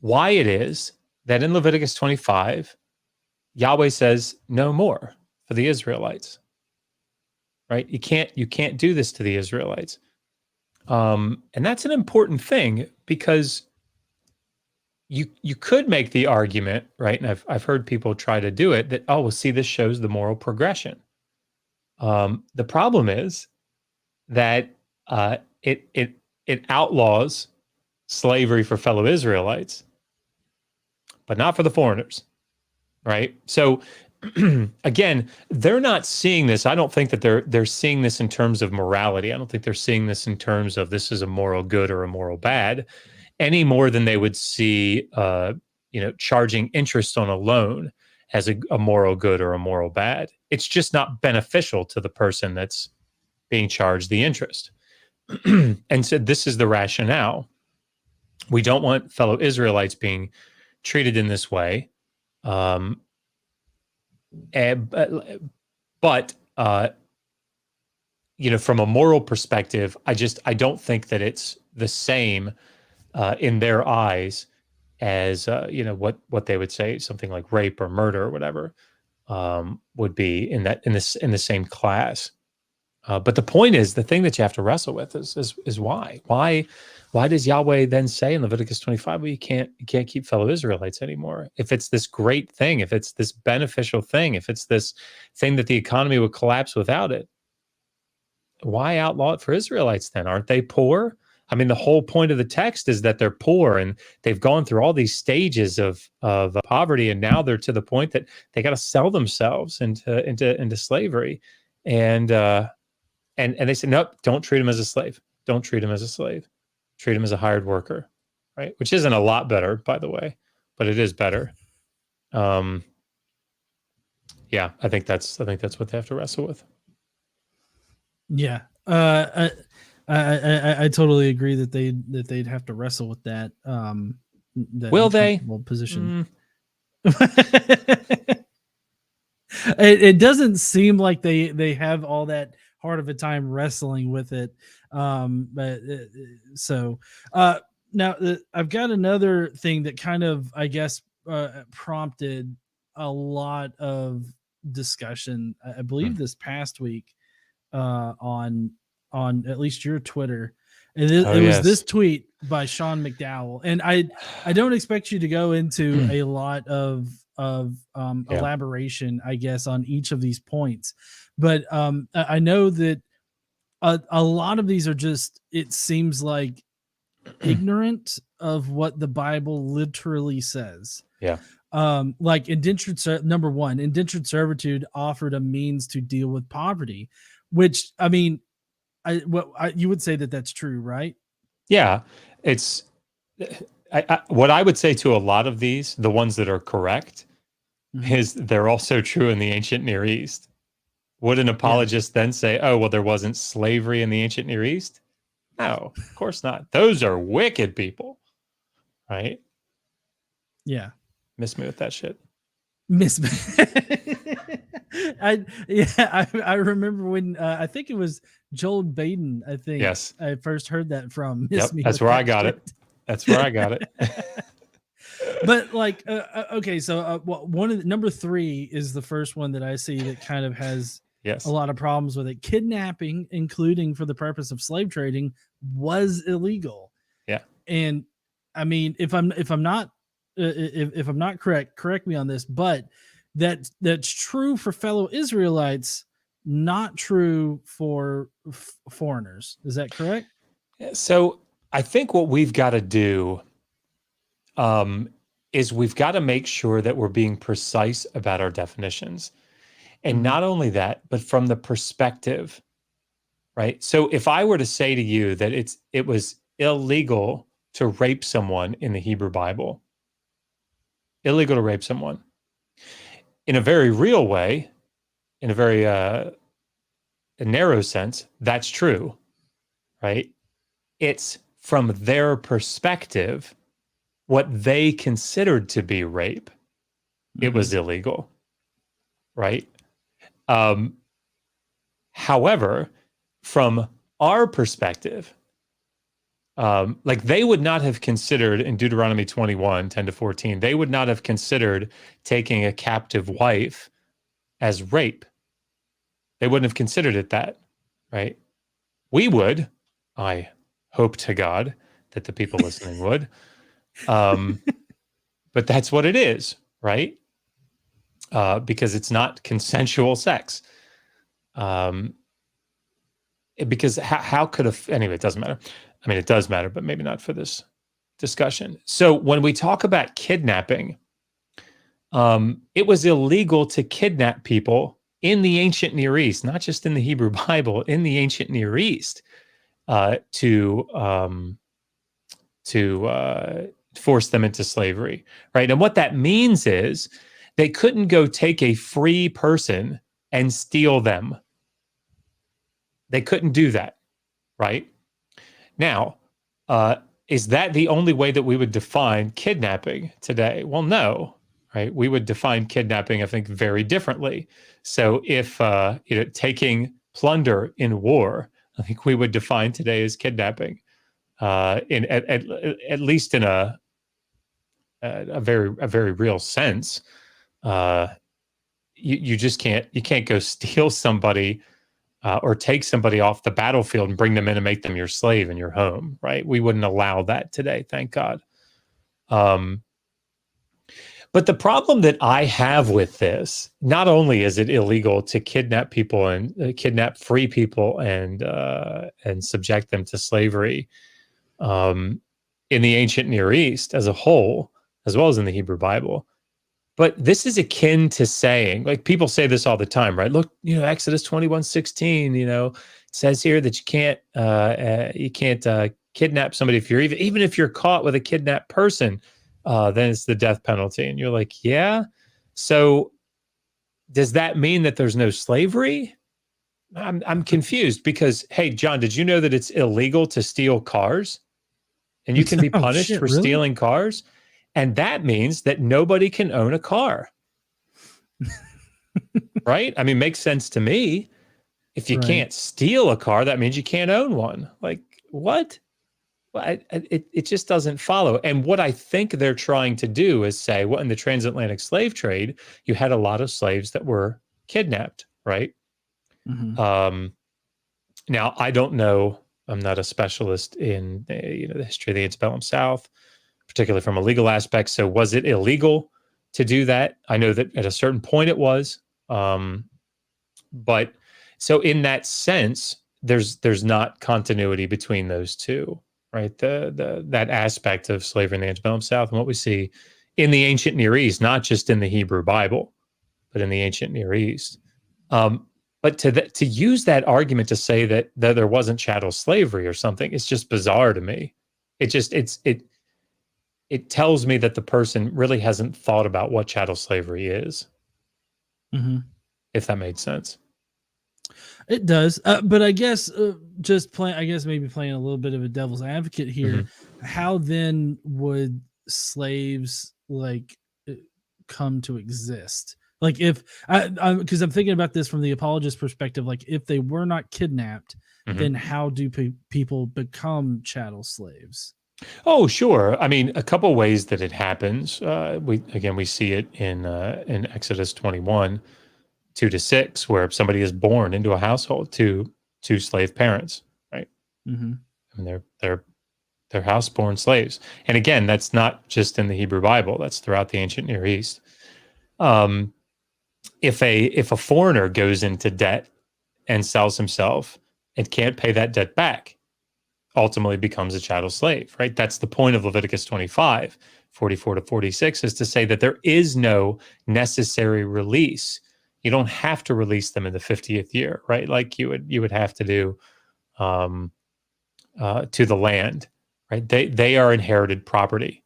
why it is that in Leviticus 25, Yahweh says no more for the Israelites, right? You can't do this to the Israelites. And that's an important thing, because you could make the argument, right? And I've heard people try to do it, that, oh, well, see, this shows the moral progression. The problem is that it outlaws slavery for fellow Israelites, but not for the foreigners, right? So again, they're not seeing this. I don't think that they're seeing this in terms of morality. I don't think they're seeing this in terms of this is a moral good or a moral bad, any more than they would see, charging interest on a loan as a moral good or a moral bad. It's just not beneficial to the person that's being charged the interest. And so this is the rationale. We don't want fellow Israelites being treated in this way. But from a moral perspective, I don't think that it's the same in their eyes as what they would say something like rape or murder or whatever would be in the same class. But the point is, the thing that you have to wrestle with is why does Yahweh then say in Leviticus 25, well, you can't keep fellow Israelites anymore? If it's this great thing, if it's this beneficial thing, if it's this thing that the economy would collapse without it, why outlaw it for Israelites then? Aren't they poor? I mean, the whole point of the text is that they're poor and they've gone through all these stages of poverty, and now they're to the point that they got to sell themselves into slavery, and they said, nope, don't treat him as a slave. Don't treat him as a slave. Treat him as a hired worker, right? Which isn't a lot better, by the way, but it is better. I think that's what they have to wrestle with. Yeah, I totally agree that they'd have to wrestle with that. That Will they? Position. It doesn't seem like they have all that hard of a time wrestling with it. Now I've got another thing that kind of, I guess, prompted a lot of discussion. I believe this past week on at least your Twitter. It was this tweet by Sean McDowell, and I don't expect you to go into a lot of elaboration, I guess, on each of these points, but I know that a lot of these are just, it seems like, ignorant of what the Bible literally says. Yeah. Like number one, indentured servitude offered a means to deal with poverty, which, I mean, you would say that that's true, right? Yeah, it's what I would say to a lot of these, the ones that are correct, is they're also true in the ancient Near East. Would an apologist then say, oh, well, there wasn't slavery in the ancient Near East? No, of course not. Those are wicked people, right? Yeah. Miss me with that shit. Miss me. I remember when I think it was Joel Baden, I think. Yes. I first heard that from. That's where I got it. That's where I got it. But like, okay, so one of number 3 is the first one that I see that kind of has a lot of problems with it. Kidnapping, including for the purpose of slave trading, was illegal. Yeah. And I mean, if I'm not correct me on this, but that's true for fellow Israelites, not true for foreigners. Is that correct? So I think what we've got to do is we've got to make sure that we're being precise about our definitions. And not only that, but from the perspective, right? So if I were to say to you that it was illegal to rape someone in the Hebrew Bible, illegal to rape someone, in a very real way, in a very narrow sense, that's true, right? It's from their perspective, what they considered to be rape, it was illegal, right? However, from our perspective, like they would not have considered in Deuteronomy 21, 10-14, they would not have considered taking a captive wife as rape. They wouldn't have considered it that, right? We would. I hope to God that the people listening would. But that's what it is, right? Because it's not consensual sex. Because how could anyway, it doesn't matter. I mean, it does matter, but maybe not for this discussion. So when we talk about kidnapping, it was illegal to kidnap people in the ancient Near East, not just in the Hebrew Bible, in the ancient Near East, to force them into slavery, right? And what that means is they couldn't go take a free person and steal them. They couldn't do that, right? Now, is that the only way that we would define kidnapping today? Well, no, right? We would define kidnapping, I think, very differently. So if taking plunder in war, I think we would define today as kidnapping, at least in a very real sense. You just can't go steal somebody or take somebody off the battlefield and bring them in and make them your slave in your home, right? We wouldn't allow that today, thank God. But the problem that I have with this, not only is it illegal to kidnap people and kidnap free people and subject them to slavery in the ancient Near East as a whole, as well as in the Hebrew Bible, but this is akin to saying, like people say this all the time, right? Look, Exodus 21:16, it says here that you can't kidnap somebody if you're even if you're caught with a kidnapped person, then it's the death penalty. And you're like, yeah. So does that mean that there's no slavery? I'm confused because, hey, John, did you know that it's illegal to steal cars? And you can be punished for really? stealing cars? And that means that nobody can own a car. Right? I mean, makes sense to me. If you can't steal a car, that means you can't own one. Like, what? Well, it just doesn't follow. And what I think they're trying to do is say, well, in the transatlantic slave trade, you had a lot of slaves that were kidnapped, right? Mm-hmm. Now, I don't know. I'm not a specialist in the history of the antebellum South, particularly from a legal aspect. So was it illegal to do that? I know that at a certain point it was. But so in that sense, there's not continuity between those two, right? That aspect of slavery in the antebellum South and what we see in the ancient Near East, not just in the Hebrew Bible, but in the ancient Near East. But to use that argument to say that there wasn't chattel slavery or something, it's just bizarre to me. It tells me that the person really hasn't thought about what chattel slavery is. Mm-hmm. If that made sense. It does. But I guess maybe playing a little bit of a devil's advocate here, how then would slaves come to exist? Like if because I'm thinking about this from the apologist perspective, like if they were not kidnapped, then how do people become chattel slaves? Oh, sure. I mean, a couple ways that it happens. We see it in Exodus 21:2-6, where somebody is born into a household to two slave parents, right? Mm-hmm. I mean, they're house-born slaves. And again, that's not just in the Hebrew Bible. That's throughout the ancient Near East. If a foreigner goes into debt and sells himself and can't pay that debt back, ultimately becomes a chattel slave, right? That's the point of Leviticus 25:44-46, is to say that there is no necessary release. You don't have to release them in the 50th year, right? Like you would have to do to the land, right? They are inherited property,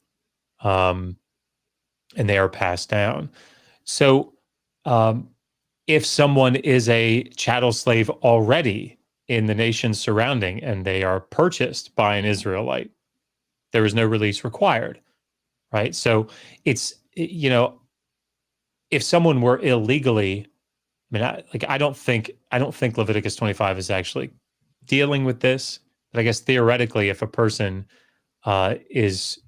and they are passed down. So if someone is a chattel slave already in the nations surrounding and they are purchased by an Israelite, there is no release required, right? So it's, if someone were illegally, I don't think Leviticus 25 is actually dealing with this, but I guess theoretically, if a person is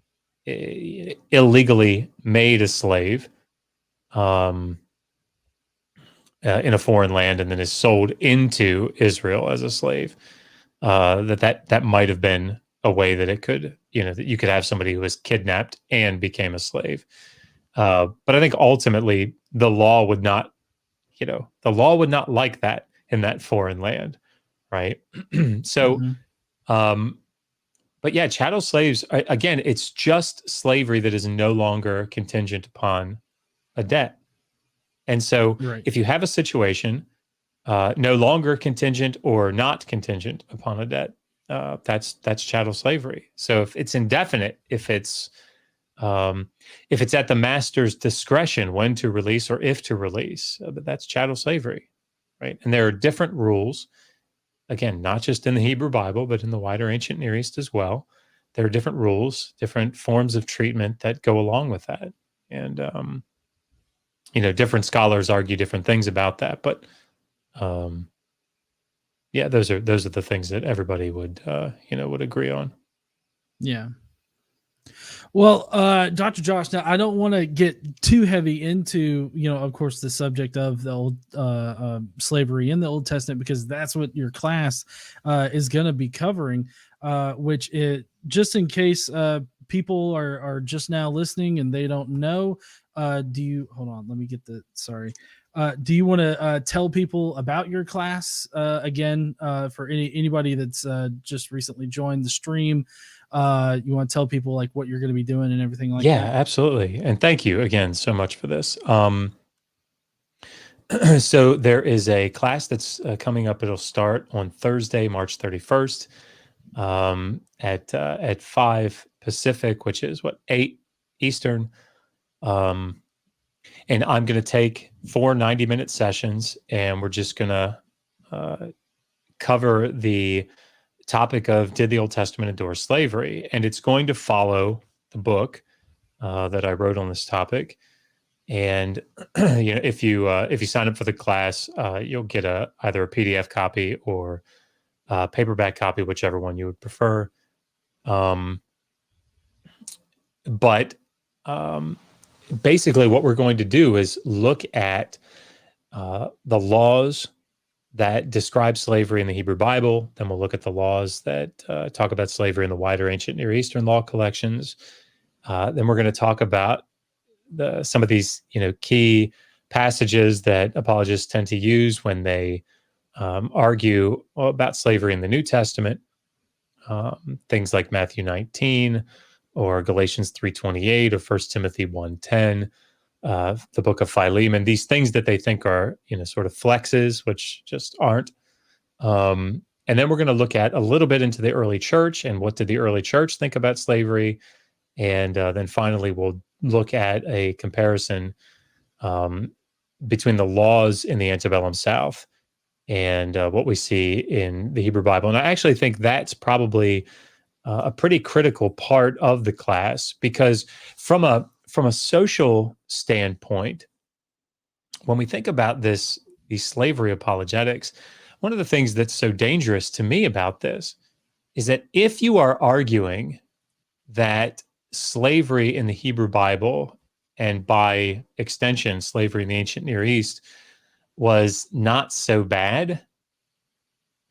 illegally made a slave in a foreign land and then is sold into Israel as a slave, that might have been a way that it could, that you could have somebody who was kidnapped and became a slave. But I think ultimately the law would not like that in that foreign land, right? So, but yeah, chattel slaves, again, it's just slavery that is no longer contingent upon a debt. And so if you have a situation no longer contingent or not contingent upon a debt, that's chattel slavery. So if it's indefinite, if it's at the master's discretion when to release or if to release, but that's chattel slavery, right? And there are different rules again, not just in the Hebrew Bible, but in the wider ancient Near East as well. There are different rules, different forms of treatment that go along with that. And, different scholars argue different things about that. But yeah, those are the things that everybody would, would agree on. Yeah. Well, Dr. Josh, now I don't want to get too heavy into, of course, the subject of the old slavery in the Old Testament, because that's what your class is going to be covering. Which it just in case people are just now listening and they don't know. Do you hold on? Let me get the sorry. Do you want to tell people about your class again for anybody that's just recently joined the stream? You want to tell people like what you're going to be doing and everything like that? Yeah, absolutely. And thank you again so much for this. So there is a class that's coming up. It'll start on Thursday, March 31st at 5 Pacific, which is 8 Eastern. And I'm going to take 4 90-minute sessions, and we're just going to cover the topic of, did the Old Testament endorse slavery? And it's going to follow the book that I wrote on this topic. And if you sign up for the class, you'll get either a PDF copy or a paperback copy, whichever one you would prefer. But basically, what we're going to do is look at the laws that describe slavery in the Hebrew Bible. Then we'll look at the laws that talk about slavery in the wider ancient Near Eastern law collections. Then we're going to talk about some of these, key passages that apologists tend to use when they argue about slavery in the New Testament. Things like Matthew 19 or Galatians 3:28 or 1 Timothy 1:10. The book of Philemon, these things that they think are, sort of flexes, which just aren't. And then we're going to look at a little bit into the early church and what did the early church think about slavery. And then finally, we'll look at a comparison between the laws in the antebellum South and what we see in the Hebrew Bible. And I actually think that's probably a pretty critical part of the class, because from a social standpoint, when we think about these slavery apologetics, one of the things that's so dangerous to me about this is that if you are arguing that slavery in the Hebrew Bible, and by extension, slavery in the ancient Near East, was not so bad,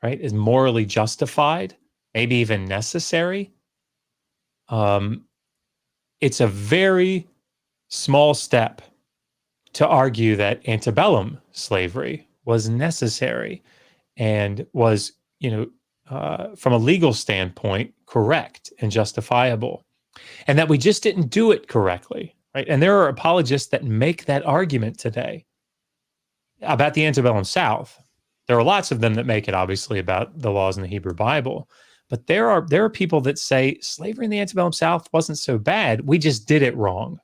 right, is morally justified, maybe even necessary, it's a very small step to argue that antebellum slavery was necessary and was, from a legal standpoint, correct and justifiable, and that we just didn't do it correctly, right? And there are apologists that make that argument today about the antebellum South. There are lots of them that make it, obviously, about the laws in the Hebrew Bible. But there are people that say slavery in the antebellum South wasn't so bad. We just did it wrong,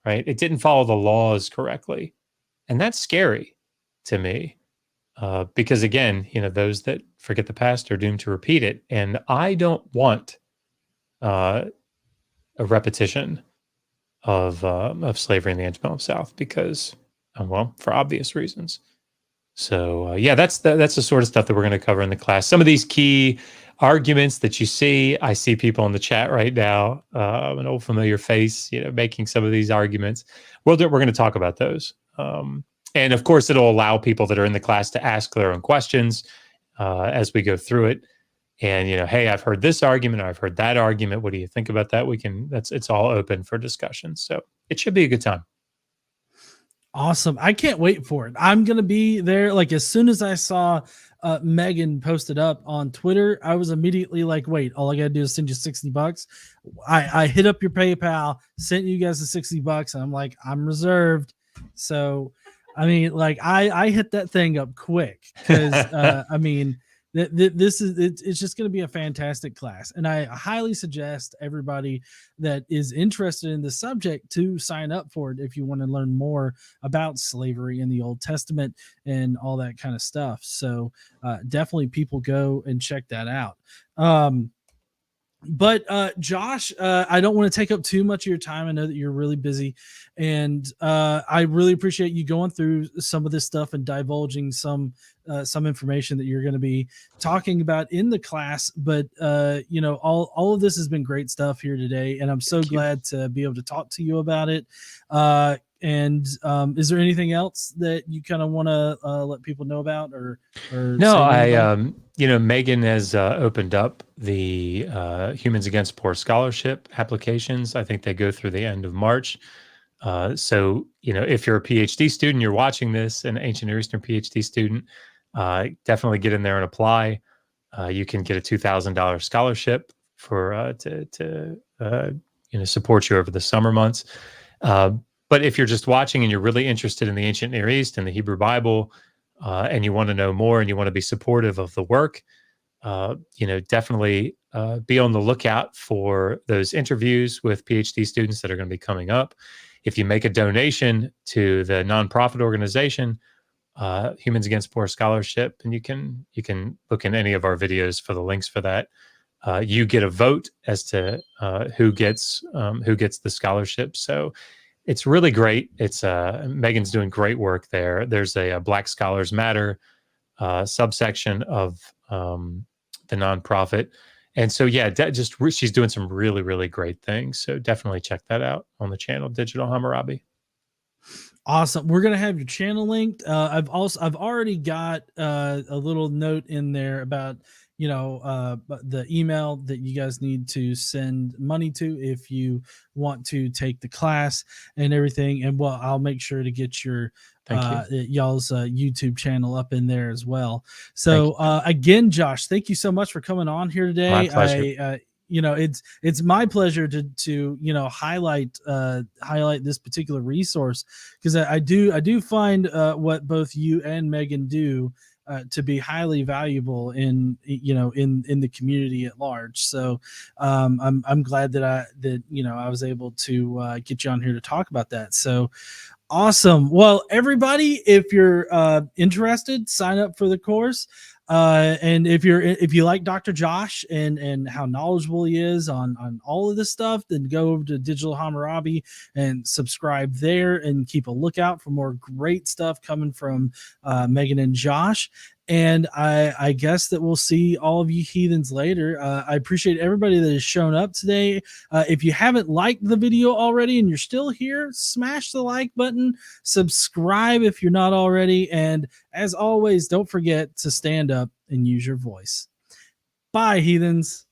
right? It didn't follow the laws correctly. And that's scary to me because, again, those that forget the past are doomed to repeat it. And I don't want a repetition of slavery in the antebellum South because, for obvious reasons. So, yeah, that's the sort of stuff that we're going to cover in the class. Some of these key arguments that you see, I see people in the chat right now, an old familiar face, making some of these arguments. We're going to talk about those. And of course, it'll allow people that are in the class to ask their own questions as we go through it. And, hey, I've heard this argument, or I've heard that argument. What do you think about that? It's all open for discussion. So it should be a good time. Awesome. I can't wait for it. I'm going to be there. Like, as soon as I saw Megan posted up on Twitter, I was immediately like, wait, all I got to do is send you $60. I hit up your PayPal, sent you guys the $60, and I'm like, I'm reserved. So, I mean, like, I hit that thing up quick because, This is it's just going to be a fantastic class, and I highly suggest everybody that is interested in the subject to sign up for it if you want to learn more about slavery in the Old Testament and all that kind of stuff. So definitely people go and check that out. But Josh, I don't want to take up too much of your time. I know that you're really busy, and I really appreciate you going through some of this stuff and divulging some information that you're going to be talking about in the class. But you know, all of this has been great stuff here today, and I'm so glad to be able to talk to you about it. And is there anything else that you kind of want to let people know about, or no? You know, Megan has opened up the Humans Against Poor scholarship applications. I think they go through the end of March. So, you know, if you're a PhD student, you're watching this, an ancient Near Eastern PhD student, definitely get in there and apply. You can get a $2,000 scholarship for to you know, support you over the summer months. But if you're just watching and you're really interested in the ancient Near East and the Hebrew Bible, and you want to know more and you want to be supportive of the work, you know, definitely be on the lookout for those interviews with PhD students that are going to be coming up. If you make a donation to the nonprofit organization, Humans Against Poor Scholarship, and you can look in any of our videos for the links for that. You get a vote as to who gets the scholarship. So it's really great. It's Megan's doing great work there. There's a Black Scholars Matter subsection of the nonprofit, and so yeah, she's doing some really, really great things. So definitely check that out on the channel, Digital Hammurabi. Awesome. We're gonna have your channel linked. I've already got a little note in there about, you know, the email that you guys need to send money to if you want to take the class and everything. And well, I'll make sure to get your y'all's YouTube channel up in there as well. So again, Josh, thank you so much for coming on here today. My pleasure. You know, it's my pleasure to you know, highlight this particular resource, because I do find what both you and Megan do to be highly valuable in, you know, in the community at large. So I'm glad that you know, I was able to get you on here to talk about that. So awesome. Well, everybody, if you're interested, sign up for the course. And if you like Dr. Josh and how knowledgeable he is on all of this stuff, then go over to Digital Hammurabi and subscribe there, and keep a lookout for more great stuff coming from Megan and Josh. And I guess that we'll see all of you heathens later. I appreciate everybody that has shown up today. If you haven't liked the video already and you're still here, smash the like button, subscribe if you're not already. And as always, don't forget to stand up and use your voice. Bye, heathens.